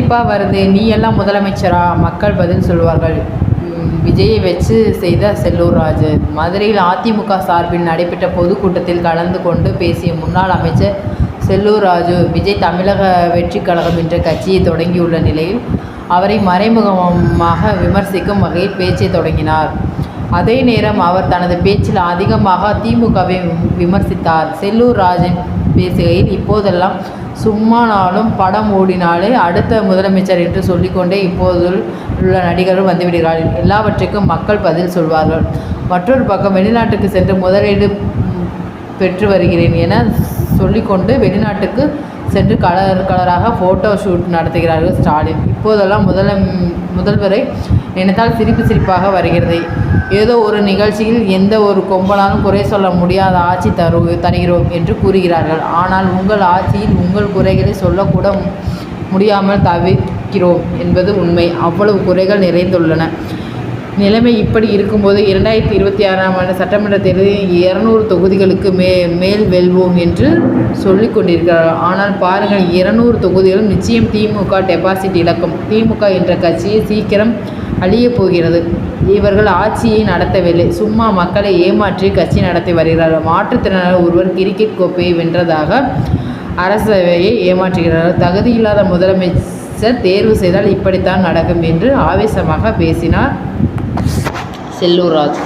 கண்டிப்பாக வருது, நீ எல்லாம் முதலமைச்சரா? மக்கள் பதில் சொல்வார்கள். விஜயை வச்சு செய்த செல்லூர் ராஜு. மதுரையில் அதிமுக சார்பில் நடைபெற்ற பொதுக்கூட்டத்தில் கலந்து கொண்டு பேசிய முன்னாள் அமைச்சர் செல்லூர் ராஜு, விஜய் தமிழக வெற்றி கழகம் என்ற கட்சியை தொடங்கியுள்ள நிலையில் அவரை மறைமுகமாக விமர்சிக்கும் வகையில் பேச்சை தொடங்கினார். அதே நேரம் அவர் தனது பேச்சில் அதிகமாக திமுகவை விமர்சித்தார். செல்லூர் ராஜன் பேசுகையில், இப்போதெல்லாம் சும்மா நாளும் படம் ஓடினாலே அடுத்த முதலமைச்சர் என்று சொல்லிக்கொண்டே இப்போது உள்ள நடிகர்கள் வந்துவிடுகிறார்கள். எல்லாவற்றுக்கும் மக்கள் பதில் சொல்வார்கள். மற்றொரு பக்கம் வெளிநாட்டுக்கு சென்று முதலீடு பெற்று வருகிறேன் என சொல்லிக்கொண்டு வெளிநாட்டுக்கு சென்று கலராக ஃபோட்டோ ஷூட் நடத்துகிறார்கள் ஸ்டாலின். இப்போதெல்லாம் முதல்வரை நினைத்தால் சிரிப்பாக வருகிறது. ஏதோ ஒரு நிகழ்ச்சியில் எந்த ஒரு கொம்பனாலும் குறை சொல்ல முடியாத ஆட்சி தருகிறோம் என்று கூறுகிறார்கள். ஆனால் உங்கள் ஆட்சியில் உங்கள் குறைகளை சொல்லக்கூட முடியாமல் தவிர்க்கிறோம் என்பது உண்மை. அவ்வளவு குறைகள் நிறைந்துள்ளன. நிலைமை இப்படி இருக்கும்போது 2026ஆம் ஆண்டு சட்டமன்ற தேர்தலில் 200 தொகுதிகளுக்கு மேல் வெல்வோம் என்று சொல்லிக் கொண்டிருக்கிறார். ஆனால் பாருங்கள், 200 தொகுதிகளும் நிச்சயம் திமுக டெபாசிட் இழக்கும். திமுக என்ற கட்சியை சீக்கிரம் அழியப் போகிறது. இவர்கள் ஆட்சியை நடத்தவில்லை, சும்மா மக்களை ஏமாற்றி கட்சி நடத்தி வருகிறார்கள். மாற்றுத்திறனாளர் ஒருவர் கிரிக்கெட் கோப்பையை வென்றதாக அரசவையை ஏமாற்றுகிறார்கள். தகுதியில்லாத முதலமைச்சர் தேர்வு செய்தால் இப்படித்தான் நடக்கும் என்று ஆவேசமாக பேசினார் செல்லூர் ராஜு.